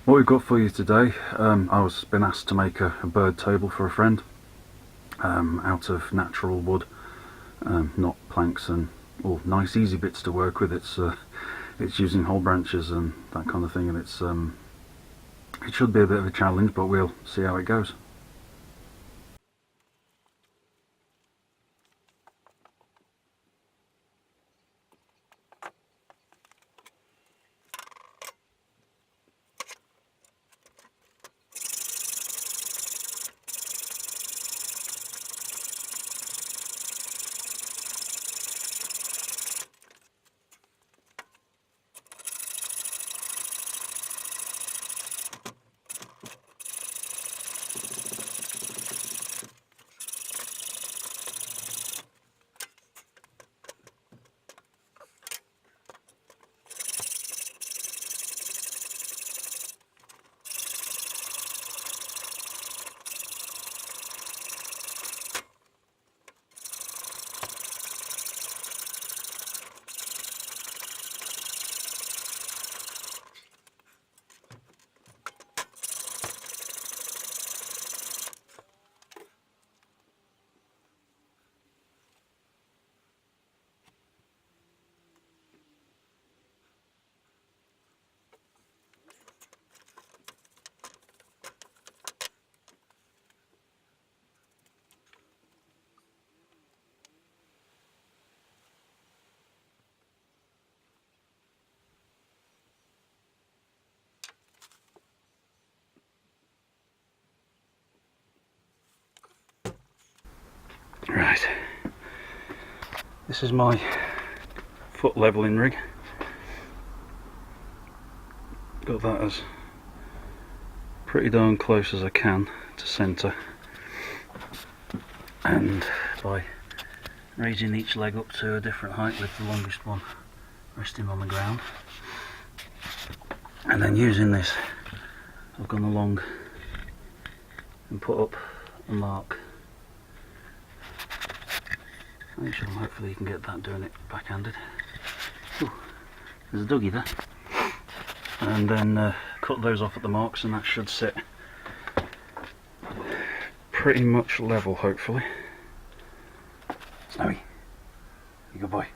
What we've got for you today, I was been asked to make a bird table for a friend out of natural wood, not planks and all nice easy bits to work with. It's using whole branches and that kind of thing, and it should be a bit of a challenge, but we'll see how it goes. Right, this is my foot leveling rig. Got that as pretty darn close as I can to centre, and by raising each leg up to a different height with the longest one resting on the ground, and then using this I've gone along and put up a mark. Hopefully you can get that doing it backhanded. Ooh, there's a doggy there. And then cut those off at the marks, and that should sit pretty much level, hopefully. Snowy, you good boy.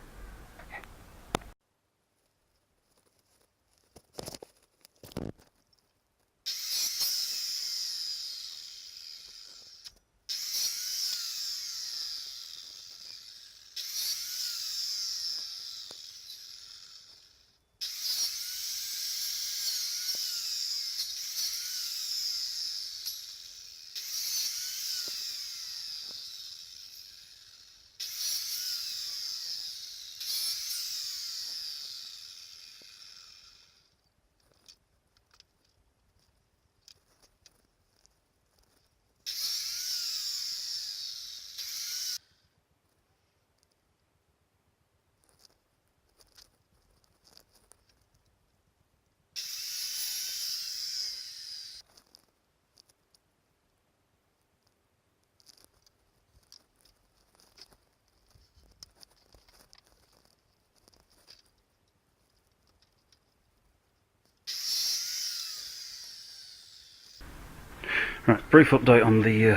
Right, brief update on the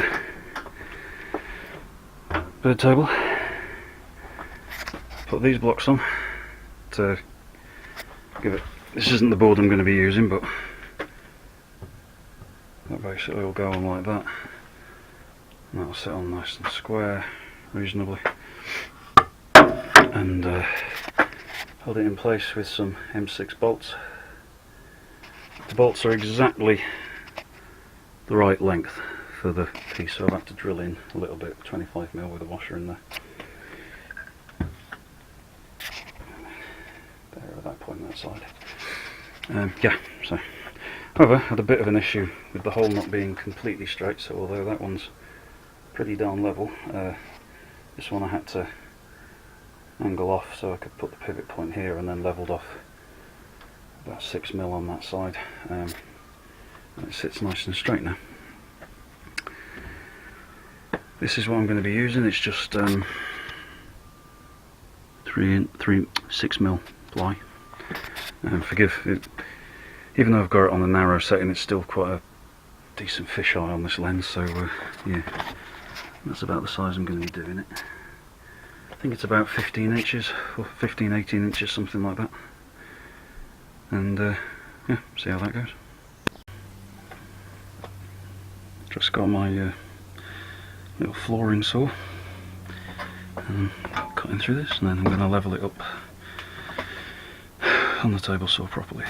bird table. Put these blocks on to give it, this isn't the board I'm going to be using, but that basically will go on like that, and that'll sit on nice and square reasonably, and hold it in place with some M6 bolts. The bolts are exactly the right length for the piece, so I've had to drill in a little bit, 25mm with a washer in there. There at that point, that side. Yeah, so. However, I had a bit of an issue with the hole not being completely straight, so although that one's pretty darn level, this one I had to angle off so I could put the pivot point here, and then levelled off about 6mm on that side. And it sits nice and straight now. This is what I'm going to be using. It's just 6mm ply. Forgive it, even though I've got it on a narrow setting, it's still quite a decent fisheye on this lens, so yeah, that's about the size I'm going to be doing it. I think it's about 15 inches, or 15-18 inches, something like that. And yeah, see how that goes. Just got my little flooring saw, and I'm cutting through this, and then I'm going to level it up on the table saw properly.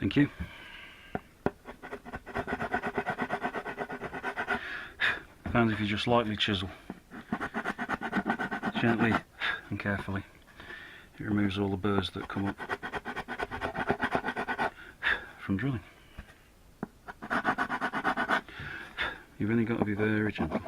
Thank you. Found if you just lightly chisel, gently and carefully, it removes all the burrs that come up from drilling. You've only got to be very gentle.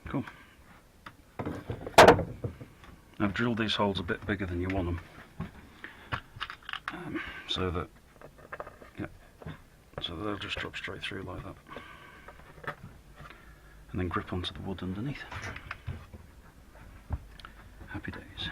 Cool. I've drilled these holes a bit bigger than you want them, so that they'll just drop straight through like that, and then grip onto the wood underneath. Happy days.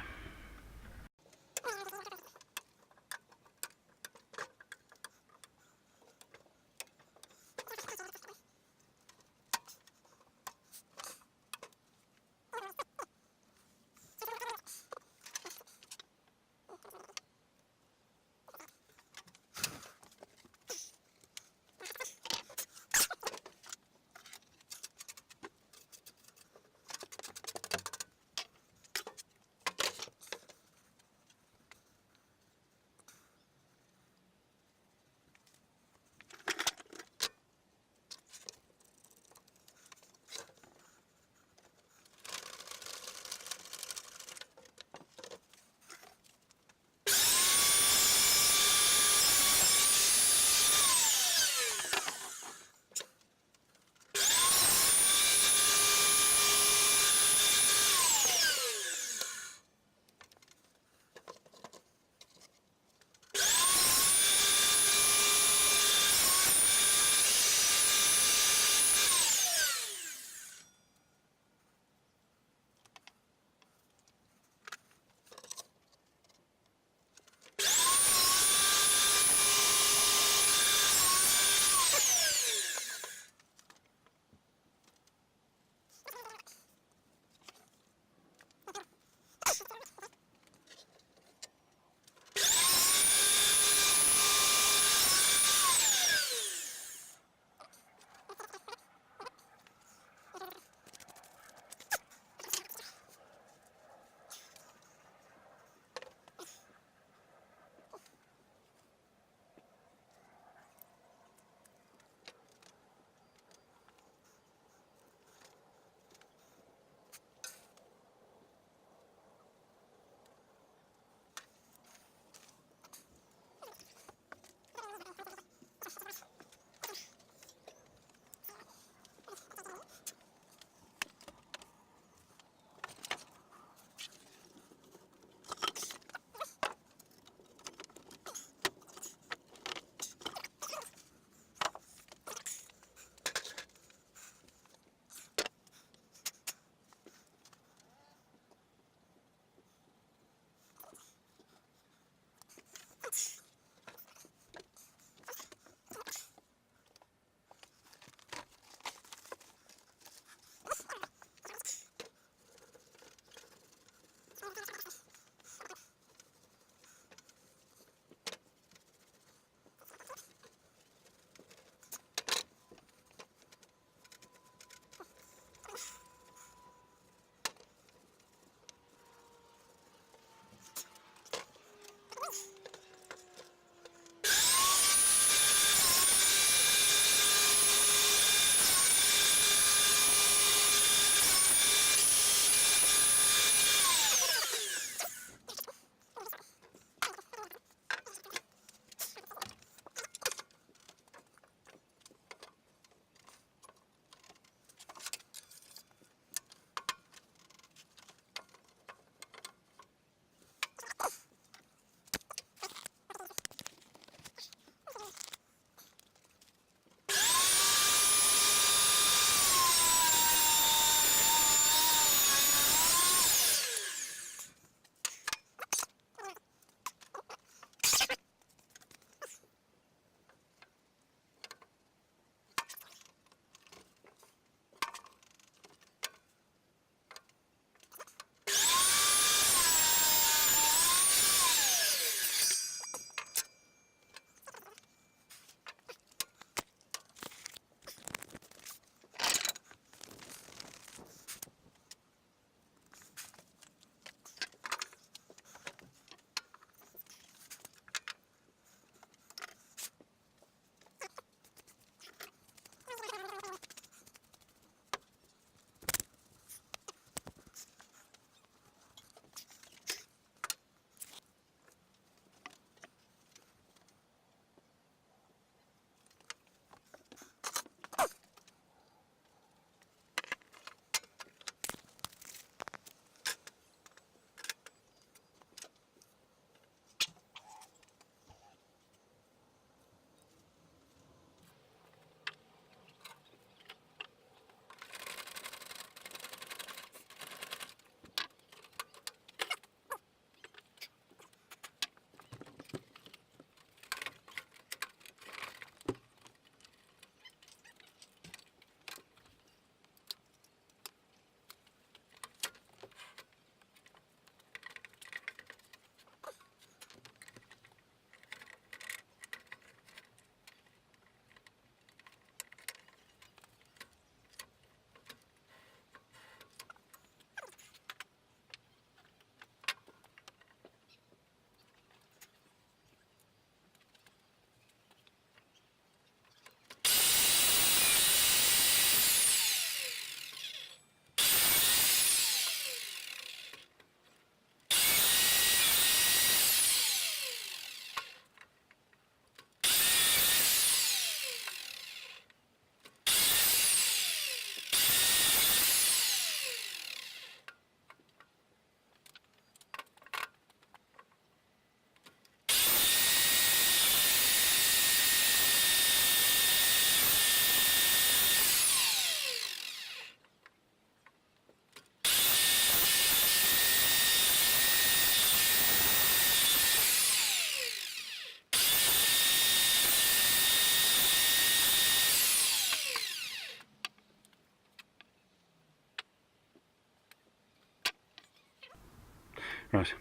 Right,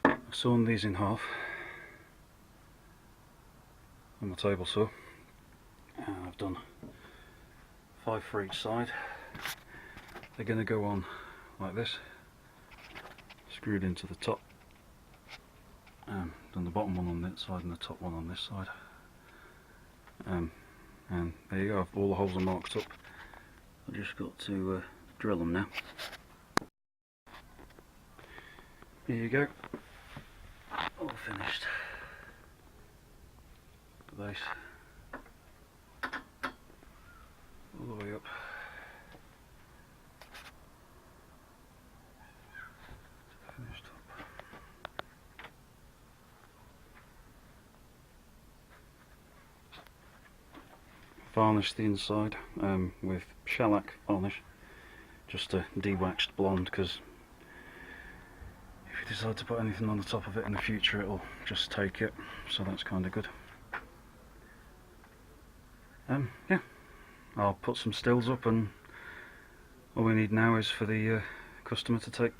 I've sawn these in half on my table saw, and I've done 5 for each side. They're going to go on like this, screwed into the top. Done the bottom one on that side and the top one on this side. And there you go, all the holes are marked up. I've just got to drill them now. Here you go, all finished. The base, all the way up. Finished up. Varnish the inside with shellac varnish, just a de-waxed blonde, because if you decide to put anything on the top of it in the future it'll just take it, so that's kind of good. Yeah, I'll put some stills up, and all we need now is for the customer to take